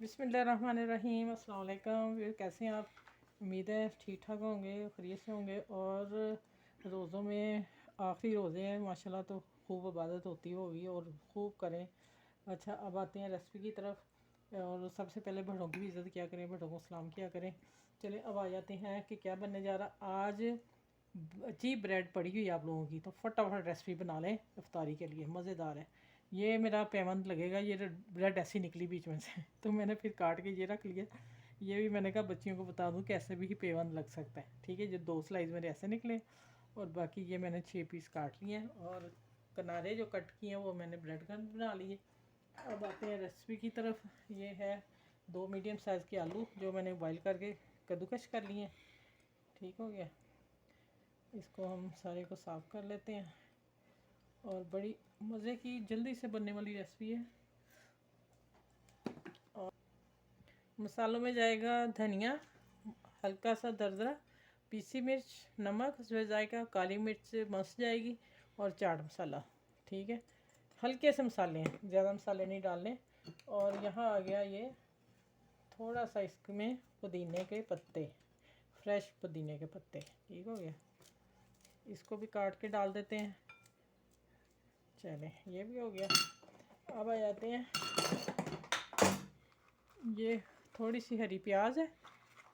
बिस्मिल्लाहिर्रहमानिर्रहीम। अस्सलाम वालेकुम। फिर कैसे हैं आप? उम्मीद है ठीक ठाक होंगे, खैरियत से होंगे। और रोज़ों में आखिरी रोज़े हैं माशाल्लाह, तो खूब इबादत होती होगी और खूब करें। अच्छा, अब आते हैं रेसिपी की तरफ। और सबसे पहले बड़ों की भी इज़्ज़त किया करें, बड़ों को सलाम किया करें। चलें अब आ जाते हैं कि क्या बनने जा रहा आज। अच्छी ब्रेड पड़ी हुई है आप लोगों की, तो फटाफट रेसिपी बना लें इफ्तारी के लिए, मज़ेदार है। ये मेरा पेमेंट लगेगा, ये ब्रेड ऐसी निकली बीच में से तो मैंने फिर काट के ये रख लिया। ये भी मैंने कहा बच्चियों को बता दूं कि ऐसे भी पेमेंट लग सकता है। ठीक है, जो 2 स्लाइस मेरे ऐसे निकले और बाकी ये मैंने 6 पीस काट लिए हैं और किनारे जो कट किए हैं वो मैंने ब्रेड क्रम्ब बना लिए। अब आते हैं रेसिपी की तरफ। ये है 2 मीडियम साइज़ के आलू जो मैंने बॉइल करके कद्दूकश कर लिए हैं। ठीक हो गया, इसको हम सारे को साफ़ कर लेते हैं। और बड़ी मज़े की जल्दी से बनने वाली रेसिपी है। और मसालों में जाएगा धनिया, हल्का सा दरदरा पीसी मिर्च, नमक जायका, काली मिर्च मस्त जाएगी और चाट मसाला। ठीक है, हल्के से मसाले हैं, ज़्यादा मसाले नहीं डालने। और यहाँ आ गया ये थोड़ा सा इसमें पुदीने के पत्ते, फ्रेश पुदीने के पत्ते। ठीक हो गया, इसको भी काट के डाल देते हैं। चलें, ये भी हो गया। अब आ जाते हैं, ये थोड़ी सी हरी प्याज है।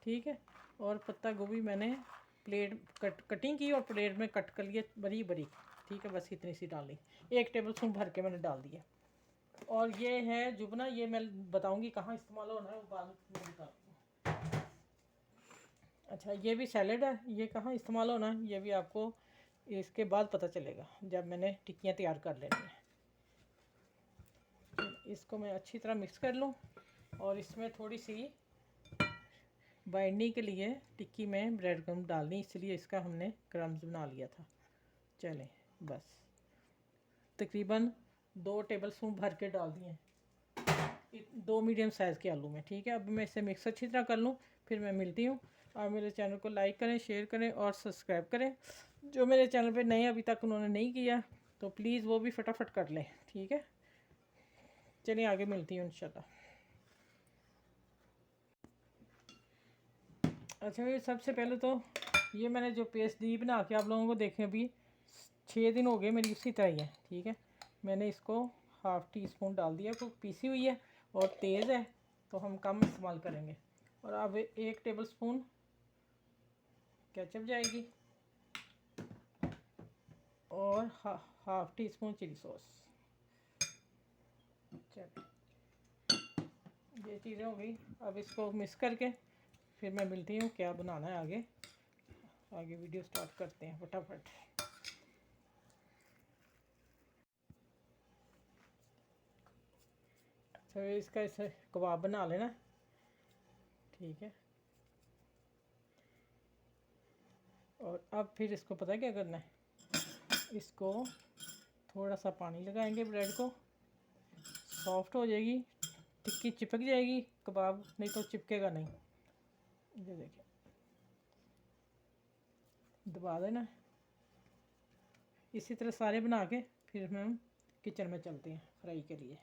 ठीक है, और पत्ता गोभी मैंने कटिंग की और प्लेट में कट कर लिया बरी बरी। ठीक है, बस इतनी सी डाली, 1 टेबल स्पून भर के मैंने डाल दिया। और ये है जुबना, ये मैं बताऊंगी कहाँ इस्तेमाल होना है, वो बाद में बताऊँगी। अच्छा, ये भी सैलेड है, ये कहाँ इस्तेमाल होना है ये भी आपको इसके बाद पता चलेगा जब मैंने टिक्कियाँ तैयार कर लेनी है। इसको मैं अच्छी तरह मिक्स कर लूँ और इसमें थोड़ी सी बाइंडिंग के लिए टिक्की में ब्रेड क्रम्ब डालनी, इसलिए इसका हमने क्रम्स बना लिया था। चलें, बस तकरीबन 2 टेबल स्पून भर के डाल दिए 2 मीडियम साइज़ के आलू में। ठीक है, अब मैं इसे मिक्स अच्छी तरह कर लूँ, फिर मैं मिलती हूँ। आप मेरे चैनल को लाइक करें, शेयर करें और सब्सक्राइब करें। जो मेरे चैनल पे नए अभी तक उन्होंने नहीं किया तो प्लीज़ वो भी फटाफट कर लें। ठीक है, चलिए आगे मिलती हूँ इंशाल्लाह। अच्छा, ये सबसे पहले तो ये मैंने जो पेस्ट दी बना के आप लोगों को देखें, अभी 6 दिन हो गए मेरी उसी तरह ही है। ठीक है, मैंने इसको ½ टी स्पून डाल दिया, क्योंकि पीसी हुई है और तेज़ है तो हम कम इस्तेमाल करेंगे। और अब 1 टेबल स्पून केचप जाएगी और ½ टी स्पून चिली सॉस। चलिए, ये चीज़ें हो गई। अब इसको मिक्स करके फिर मैं मिलती हूँ क्या बनाना है आगे। आगे वीडियो स्टार्ट करते हैं फटाफट। अच्छा, इसका इसे कबाब बना लेना। ठीक है, और अब फिर इसको पता है क्या करना है, इसको थोड़ा सा पानी लगाएंगे, ब्रेड को सॉफ्ट हो जाएगी, टिक्की चिपक जाएगी, कबाब नहीं तो चिपकेगा नहीं। ये देखिए, दबा देना। इसी तरह सारे बना के फिर हम किचन में चलते हैं फ्राई के लिए।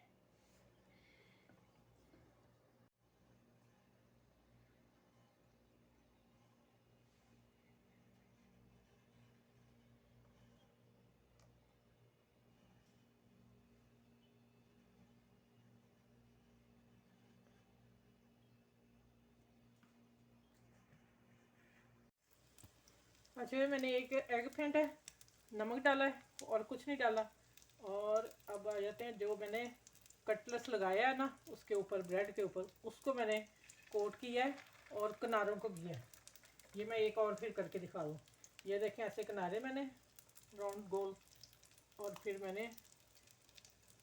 अच्छा, मैंने एक एग फेंटा है, नमक डाला है और कुछ नहीं डाला। और अब आ जाते हैं, जो मैंने कटलेट्स लगाया है ना उसके ऊपर, ब्रेड के ऊपर, उसको मैंने कोट किया है और किनारों को किया है। ये मैं एक और फिर करके दिखा दूँ। ये देखें, ऐसे किनारे मैंने राउंड गोल, और फिर मैंने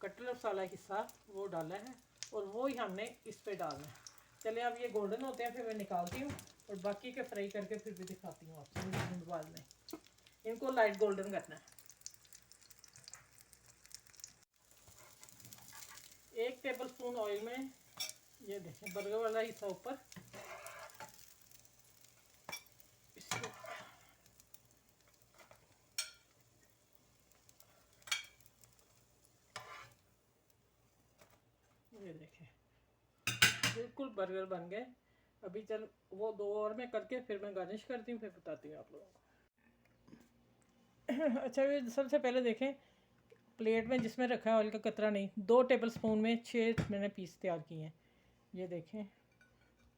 कटलेट्स वाला हिस्सा वो डाला है और वो ही हमने इस पे डालना है। चले, अब ये गोल्डन होते हैं फिर मैं निकालती हूँ और बाकी के फ्राई करके फिर भी दिखाती हूँ आपसे बाद में। इनको लाइट गोल्डन करना है। 1 टेबल स्पून ऑयल में, ये देखें बर्गर वाला हिस्सा ऊपर, ये देखें बिल्कुल बर्गर बन गए। अभी चल वो 2 और मैं करके फिर मैं गार्निश करती हूँ, फिर बताती हूँ आप लोगों को। अच्छा, ये सबसे पहले देखें प्लेट में जिसमें रखा है ऑयल का कतरा नहीं, 2 टेबल स्पून में 6 मैंने पीस तैयार किए हैं। ये देखें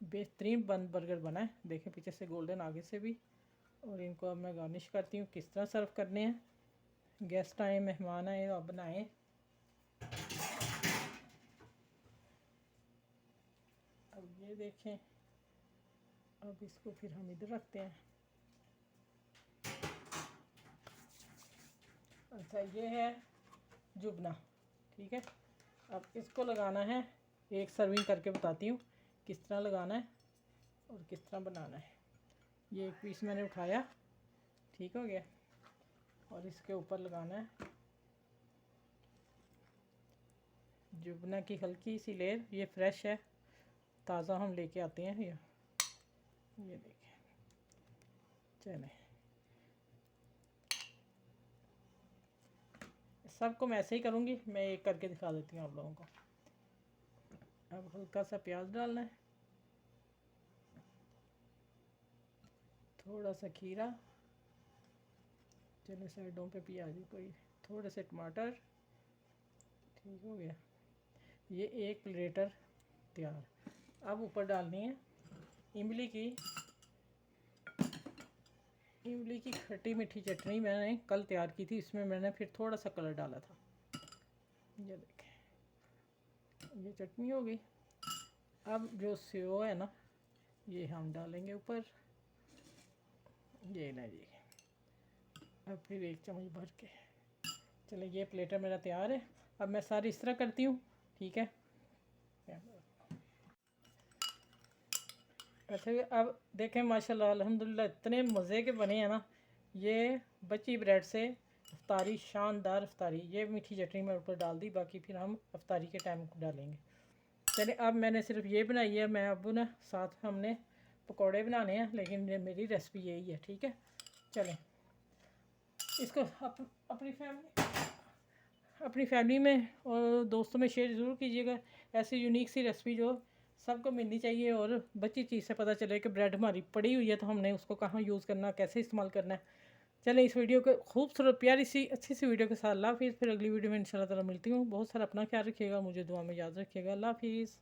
बेहतरीन बर्गर बना है, देखें पीछे से गोल्डन आगे से भी। और इनको अब मैं गार्निश करती हूँ। किस तरह सर्व करने हैं, गेस्ट आए, मेहमान आए, अब बनाएं। अब ये देखें, अब इसको फिर हम इधर रखते हैं। अच्छा, ये है जुबना, ठीक है। अब इसको लगाना है, एक सर्विंग करके बताती हूँ किस तरह लगाना है और किस तरह बनाना है। ये एक पीस मैंने उठाया, ठीक हो गया, और इसके ऊपर लगाना है जुबना की हल्की सी लेयर। ये फ्रेश है, ताज़ा हम लेके आते हैं। ये देखें, चलें सबको मैं ऐसे ही करूँगी, मैं एक करके दिखा देती हूँ आप लोगों को। अब हल्का सा प्याज डालना है, थोड़ा सा खीरा, चलो साइडों पे प्याज कोई, थोड़े से टमाटर, ठीक हो गया। ये एक प्लेटर तैयार। अब ऊपर डालनी है इमली की खट्टी मीठी चटनी। मैंने कल तैयार की थी, इसमें मैंने फिर थोड़ा सा कलर डाला था। ये देखें, ये चटनी हो गई। अब जो सेव है ना, ये हम डालेंगे ऊपर, ये ना जी। अब फिर एक चम्मच भर के, चलो ये प्लेटर मेरा तैयार है। अब मैं सारी इस तरह करती हूँ, ठीक है। अच्छा, अब देखें माशाल्लाह अल्हम्दुलिल्लाह इतने मज़े के बने हैं ना। ये बची ब्रेड से अफ्तारी, शानदार अफ्तारी। ये मीठी चटनी मैं ऊपर डाल दी, बाकी फिर हम अफ्तारी के टाइम डालेंगे। चलिए, अब मैंने सिर्फ ये बनाई है, मैं अब ना साथ हमने पकौड़े बनाने हैं, लेकिन ये मेरी रेसिपी यही है, ठीक है। चलें इसको अपनी फैमिली में और दोस्तों में शेयर ज़रूर कीजिएगा। ऐसी यूनिक सी रेसिपी जो सबको मिलनी चाहिए, और बच्ची चीज़ से पता चले कि ब्रेड हमारी पड़ी हुई है तो हमने उसको कहाँ यूज़ करना, कैसे इस्तेमाल करना है। चलें इस वीडियो को खूबसूरत प्यारी सी अच्छी सी वीडियो के साथ अल्लाह हाफिज़। फिर अगली वीडियो में इंशाल्लाह ताला मिलती हूँ। बहुत सारा अपना ख्याल रखिएगा, मुझे दुआ में याद रखिएगा। अल्लाह हाफिज़।